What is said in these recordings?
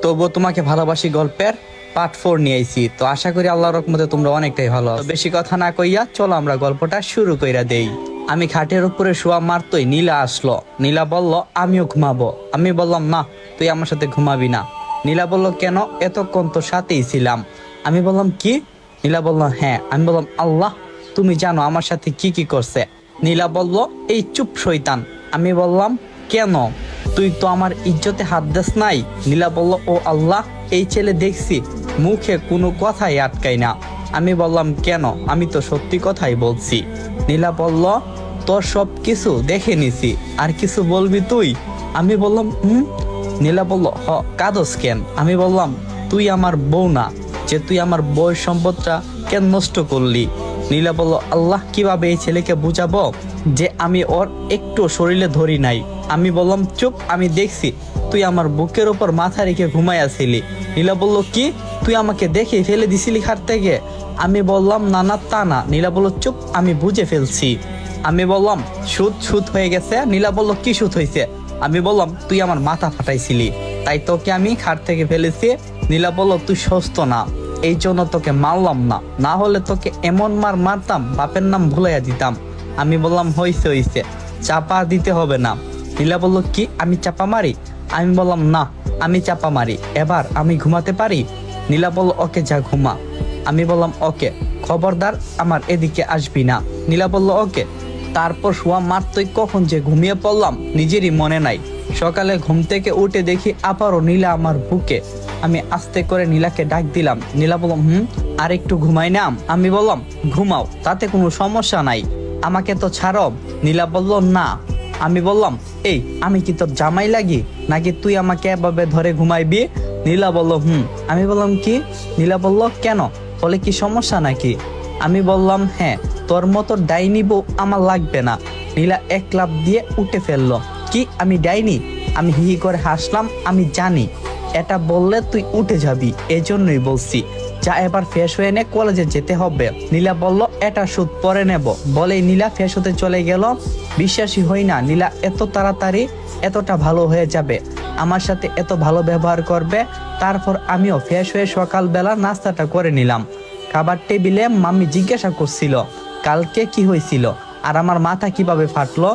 তবুও তোমাকে ভালোবাসি গল্পের পার্ট 4 নিয়ে আইছি। তো আশা করি আল্লাহর রহমতে তোমরা অনেকটাই ভালো আছো। বেশি কথা না কইয়া চলো আমরা গল্পটা শুরু কইরা দেই। আমি খাটের উপরে শোয়া মারতই নীলা আসলো। নীলা বলল আমিও ঘুমাবো। আমি বললাম না, তুই আমার সাথে ঘুমাবি না। নীলা বলল কেন, এতক্ষণ তো সাথেই ছিলাম। আমি বললাম কি? নীলা বলল হ্যাঁ। আমি বললাম আল্লাহ, তুমি জানো আমার সাথে কি কি করছে। নীলা বলল এই চুপ শয়তান। আমি বললাম কেন, তুই তো আমার ইজ্জতে হাত দিস নাই। নীলা বলল ও আল্লাহ, এই ছেলে দেখছি মুখে কোনো কথাই আটকায় না। আমি বললাম কেন, আমি তো সত্যি কথাই বলছি। নীলা বলল তোর সব কিছু দেখে নিছি, আর কিছু বলবি তুই? আমি বললাম নীলা বলল কাদস কেন? আমি বললাম তুই আমার বউ না, যে তুই আমার বউয়ের সম্পদটা কেন নষ্ট করলি? নীলা বলল আল্লাহ, কিভাবে এই ছেলেকে বুঝাবো যে আমি ওর একটু শরীরে ধরি নাই। আমি বললাম চুপ, আমি দেখছি তুই আমার বুকের উপর মাথা রেখে ঘুমাইয়াছিলি। নীলা বলল কি, তুই আমাকে দেখে ফেলে দিছিলি খাট থেকে? আমি বললাম না না, তা না। নীলা বলল চুপ, আমি বুঝে ফেলছি। আমি বললাম সুদ হয়ে গেছে। নীলা বলল কি সুদ হয়েছে? আমি বললাম তুই আমার মাথা ফাটাইছিলি, তাই তোকে আমি খাট থেকে ফেলেছি। নীলা বলল তুই সুস্থ না, এই জন্য তোকে মারলাম না, না হলে তোকে এমন মারতাম বাপের নাম ভুলাইয়া দিতাম। আমি বললাম হইছে, চাপা দিতে হবে না। নীলা বলল কি, আমি চাপা মারি? আমি বললাম না, আমি চাপা মারি। এবার আমি ঘুমাতে পারি? নীলা বলল ওকে যা ঘুমা। আমি বললাম ওকে, খবরদার আমার এদিকে আসবি না। নীলা বলল ওকে। তারপর শোয়া মারতই কখন যে ঘুমিয়ে পড়লাম নিজেরই মনে নাই। সকালে ঘুম থেকে উঠে দেখি আবারও নীলা আমার বুকে। আমি আস্তে করে নীলাকে ডাক দিলাম। নীলা বললাম আর একটু ঘুমাই নাম। আমি বললাম ঘুমাও, তাতে কোনো সমস্যা নাই, আমাকে তো ছাড়ো। নীলা বলল না। আমি বললাম এই আমি কি তোর জামাই লাগি নাকি তুই আমাকে এভাবে ধরে ঘুমাইবি? নীলা বলল আমি বললাম কি? নীলা বলল কেন, বলে কি সমস্যা নাকি? আমি বললাম হ্যাঁ, তোর মতো ডাইনি বউ আমার লাগবে না। নীলা এক লাফ দিয়ে উঠে ফেললো। কি আমি ডাইনি? আমি হি করে হাসলাম। আমি জানি এটা বললে তুই উঠে যাবি, এজন্যই বলছি। যা এবার ফ্রেশ হয়ে নে, কলেজে যেতে হবে। নীলা বলল এটা সুদ পরে নেব। বলেই নীলা ফ্রেশ হতে চলে গেল। বিশ্বাসই হই না নীলা এত তাড়াতাড়ি এতটা ভালো হয়ে যাবে, আমার সাথে এত ভালো ব্যবহার করবে। তারপর আমিও ফ্রেশ হয়ে সকালবেলা নাস্তাটা করে নিলাম। খাবার টেবিলে মাম্মি জিজ্ঞাসা করছিল কালকে কি হয়েছিল আর আমার মাথা কিভাবে ফাটলো।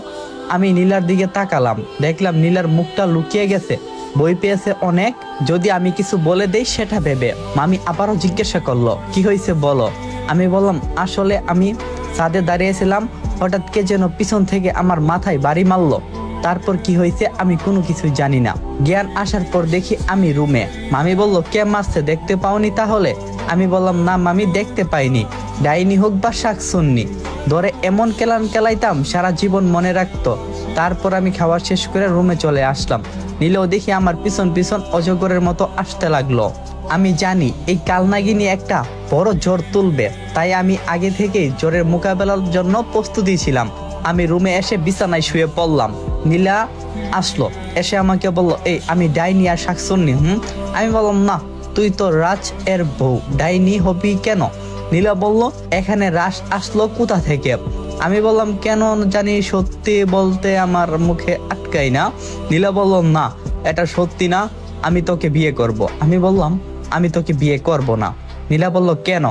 আমি নীলার দিকে তাকালাম, দেখলাম নীলার মুখটা লুকিয়ে গেছে, বই পেয়েছে অনেক। যদি আমি কিছু বলে দেই সেটা ভেবে মামি আবারও জিজ্ঞাসা করলো কি হয়েছে বলো। আমি বললাম আসলে আমি ছাদে দাঁড়িয়েছিলাম, হঠাৎ কে যেন পিছন থেকে আমার মাথায় বাড়ি মারলো। তারপর কি হয়েছে আমি কোনো কিছুই জানি না। জ্ঞান আসার পর দেখি আমি রুমে। মামি বলল কে মারছে, দেখতে পাওনি তাহলে? আমি বললাম না মামি, দেখতে পাইনি। ডাইনি হোক বা শাকসুন্নি, ধরে এমন কেলাইতাম সারা জীবন মনে রাখতো। তারপর আমি খাবার শেষ করে রুমে চলে আসলাম। নীলও দেখি আমার পিছন পিছন অজগরের মতো আসতে লাগলো। আমি জানি এই কালনাগিনী একটা বড় জ্বর তুলবে, তাই আমি আগে থেকেই জ্বরের মোকাবেলার জন্য প্রস্তুতি ছিলাম। আমি রুমে এসে বিছানায় শুয়ে পড়লাম। নীলা আসলো, এসে আমাকে বলল এই আমি ডাইনি আর শাকসুন্নি। আমি বললাম না, তুই তো রাজ এর বউ, ডাইনি হবি কেন? নীলা বলল এখানে রাজ আসলো কোথা থেকে? আমি বললাম কেন জানি, সত্যি বলতে আমার মুখে আটকাই না। নীলা বলল না, এটা সত্যি না, আমি তোকে বিয়ে করব। আমি বললাম আমি তোকে বিয়ে করব না। নীলা বলল কেন?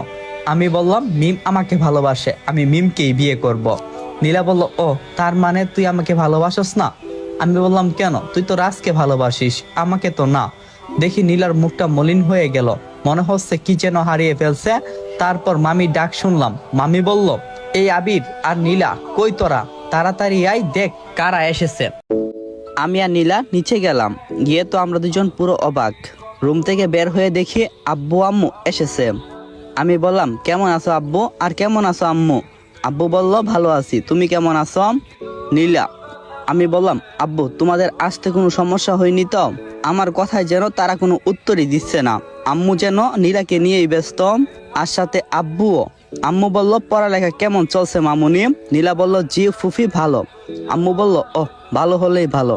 আমি বললাম মিম আমাকে ভালোবাসে, আমি মিমকেই বিয়ে করব। নীলা বলল ও, তার মানে তুই আমাকে ভালোবাসিস না? আমি বললাম কেন, তুই তো রাজকে ভালোবাসিস, আমাকে তো না। দেখি নীলার মুখটা মলিন হয়ে গেল, মনে হচ্ছে কি যেন হারিয়ে ফেলছে। তারপর মামি ডাক শুনলাম। মামি বলল এই আবির আর নীলা কই তোরা, তাড়াতাড়ি আয়, দেখ কারা এসেছে। আমি আর নীলা নিচে গেলাম, গিয়ে তো আমরা দুজন পুরো অবাক। রুম থেকে বের হয়ে দেখি আব্বু আম্মু এসেছে। আমি বললাম কেমন আছো আব্বু, আর কেমন আছো আম্মু? আব্বু বলল ভালো আছি, তুমি কেমন আছো? নীলা আমি বললাম আব্বু তোমাদের আসতে কোনো সমস্যা হয়নি তো? আমার কথায় যেন তারা কোনো উত্তরই দিচ্ছে না। আম্মু যেন নীলাকে নিয়েই ব্যস্ত, আর সাথে আব্বুও। আম্মু বলল পড়ালেখা কেমন চলছে মামুনি? নীলা বলল জি ফুফি ভালো। আম্মু বলল ও, ভালো হলেই ভালো।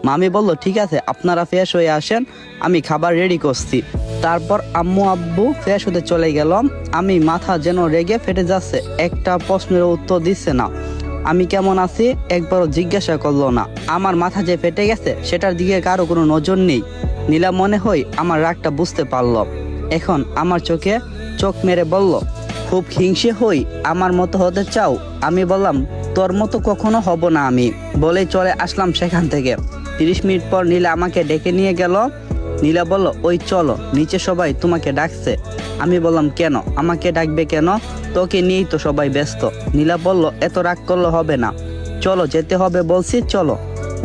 মামি বলল ঠিক আছে, আপনারা ফ্রেশ হয়ে আসেন, আমি খাবার রেডি করছি। তারপর আম্মু আব্বু ফ্রেশ হতে চলে গেলাম। আমি মাথা যেন রেগে ফেটে যাচ্ছে, একটা প্রশ্নের উত্তর দিচ্ছে না। আমি কেমন আছি একবারও জিজ্ঞাসা করলো না। আমার মাথা যে ফেটে গেছে সেটার দিকে কারো কোনো নজর নেই। নীলা মনে হয় আমার রাগটা বুঝতে পারল। এখন আমার চোখে চোখ মেরে বলল, খুব হিংসে হই, আমার মতো হতে চাও? আমি বললাম, তোর মতো কখনো হব না আমি। বলেই চলে আসলাম সেখান থেকে। 30 মিনিট পর নীলা আমাকে ডেকে নিয়ে গেল। নীলা বলল, ওই চলো, নিচে সবাই তোমাকে ডাকছে। আমি বললাম, কেন? আমাকে ডাকবে কেন? তোকে নিয়েই তো সবাই ব্যস্ত। নীলা বলল, এত রাগ করলে হবে না, চলো, যেতে হবে বলছি, চলো।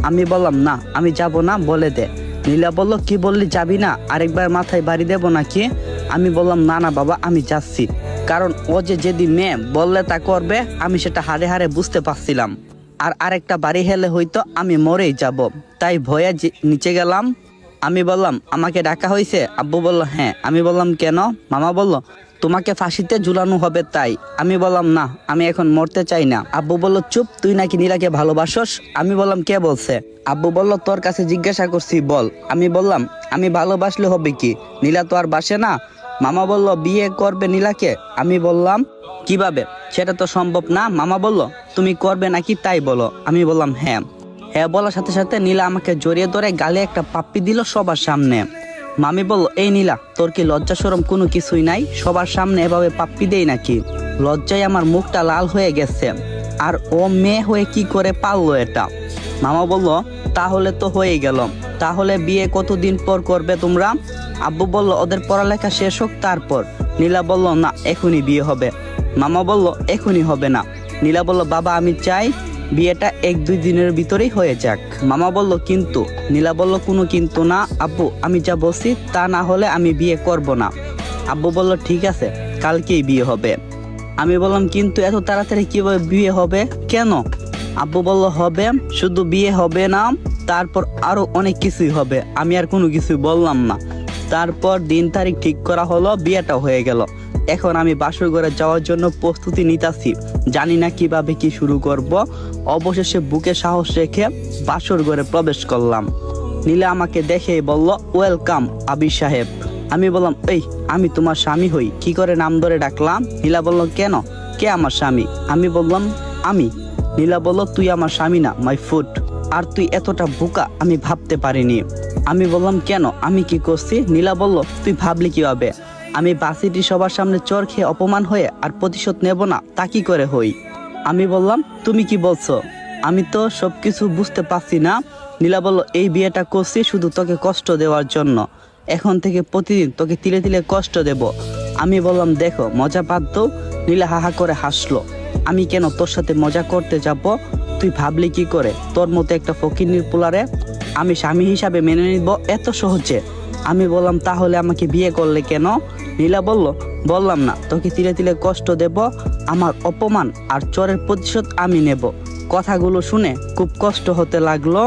আমি বললাম, না, আমি যাব না, বলে দে। নীলা বলল, কি বললি, যাবি না? আরেকবার মাথায় বাড়ি দেব নাকি? আমি বললাম, না না বাবা, আমি যাচ্ছি। কারণ ও যে যেদি মেয়ে বললে তা করবে, আমি সেটা হাড়ে হাড়ে বুঝতে পারছিলাম। আর আরেকটা বাড়ি হেলে হয়তো আমি মরেই যাব। তাই ভয়ে নিচে গেলাম। আমি বললাম, আমাকে ডাকা হয়েছে? আব্বু বলল, হ্যাঁ। আমি বললাম, কেন? মামা বলল, তোমাকে ফাঁসিতে ঝুলানো হবে তাই। আমি বললাম, না, আমি এখন মরতে চাই না। আব্বু বলল, চুপ, তুই নাকি নীলাকে ভালোবাসস? আমি বললাম, কে বলছে? আব্বু বলল, তোর কাছে জিজ্ঞাসা করছি, বল। আমি বললাম, আমি ভালোবাসলে হবে কি, নীলা তো আর বাসে না। মামা বলল, বিয়ে করবে নীলাকে? আমি বললাম, কিভাবে? সেটা তো সম্ভব না। মামা বলল, তুমি করবে নাকি তাই বলো। আমি বললাম, হ্যাঁ। হ্যাঁ বলার সাথে সাথে নীলা আমাকে জড়িয়ে ধরে গালে একটা পাপ্পি দিল সবার সামনে। মামি বলল, এই নীলা, তোর কি লজ্জা শরম কোনো কিছুই নাই? সবার সামনে এভাবে পাপ্পি দেই নাকি? লজ্জায় আমার মুখটা লাল হয়ে গেছে। আর ও মেয়ে হয়ে কি করে পারলো এটা? মামা বলল, তাহলে তো হয়েই গেল। তাহলে বিয়ে কতদিন পর করবে তোমরা? আব্বু বলল, ওদের পড়ালেখা শেষ হোক তারপর। নীলা বলল, না, এখনই বিয়ে হবে। মামা বলল, এখনই হবে না। নীলা বলল, বাবা, আমি চাই বিয়েটা 1-2 দিনের ভিতরেই হয়ে যাক। মামা বলল, কিন্তু? নীলা বলল, কোনো কিন্তু না আব্বু, আমি যা বলছি তা না হলে আমি বিয়ে করব না। আব্বু বলল, ঠিক আছে, কালকেই বিয়ে হবে। আমি বললাম, কিন্তু এত তাড়াতাড়ি কিভাবে বিয়ে হবে? কেন? আব্বু বলল, হবে, শুধু বিয়ে হবে না, তারপর আরো অনেক কিছুই হবে। আমি আর কোনো কিছুই বললাম না। তারপর দিন তারিখ ঠিক করা হলো, বিয়েটা হয়ে গেল। এখন আমি বাসর ঘরে যাওয়ার জন্য প্রস্তুতি নিতাছি, জানি না কিভাবে কি শুরু করব। অবশেষে বুকে সাহস রেখে বাসর ঘরে প্রবেশ করলাম। নীলা আমাকে দেখে বলল, ওয়েলকাম আবির সাহেব। আমি বললাম, এই, আমি তোমার স্বামী হই। কি করে নাম ধরে ডাকলাম। নীলা বলল, কেন, কে আমার স্বামী? আমি বললাম, আমি। নীলা বলল, তুই আমার স্বামী না, মাই ফুট। আর তুই এতটা বোকা আমি ভাবতে পারিনি। আমি বললাম, কেন, আমি কি করছি? নীলা বলল, তুই ভাবলি কিভাবে? আমি বাসিটি সবার সামনে চর খেয়ে অপমান হয়ে আর প্রতিশোধ নেব না তা কি করে হই? আমি বললাম, তুমি কি বলছো? আমি তো সবকিছু বুঝতে পারছি না। নীলা বলল, এই বিয়েটা করছি শুধু তোকে কষ্ট দেওয়ার জন্য। এখন থেকে প্রতিদিন তোকে তিলে তিলে কষ্ট দেব। আমি বললাম, দেখো, মজা বাদ দাও। নীলা হাহা করে হাসলো। আমি কেন তোর সাথে মজা করতে যাব? তুই ভাবলি কি করে তোর মতো একটা ফকিন্নির পোলারে আমি স্বামী হিসাবে মেনে নিব এত সহজে? আমি বললাম, তাহলে আমাকে বিয়ে করলে কেন? নীলা বলল, বললাম না তোকে তিলে তিলে কষ্ট দেব, আমার অপমান আর চরের প্রতিশোধ আমি নেব। কথাগুলো শুনে খুব কষ্ট হতে লাগলো।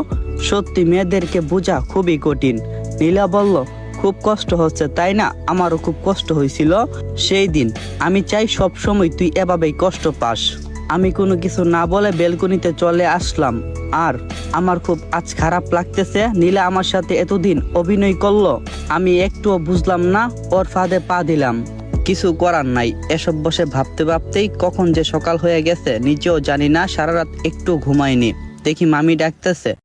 সত্যি মেয়েদেরকে বোঝা খুবই কঠিন। নীলা বলল, খুব কষ্ট হচ্ছে তাই না? আমারও খুব কষ্ট হয়েছিল সেই দিন। আমি চাই সব সময় তুই এভাবেই কষ্ট পাস। আমি কোনো কিছু না বলে বেলকনিতে চলে আসলাম। আর আমার খুব আজ খারাপ লাগতেছে। নীলা আমার সাথে এতদিন অভিনয় করলো, আমি একটুও বুঝলাম না। ওর ফাঁদে পা দিলাম, কিছু করার নাই। এসব বসে ভাবতে ভাবতেই কখন যে সকাল হয়ে গেছে নিজেও জানি না। সারা রাত একটু ঘুমাইনি। দেখি মামি ডাকতেছে।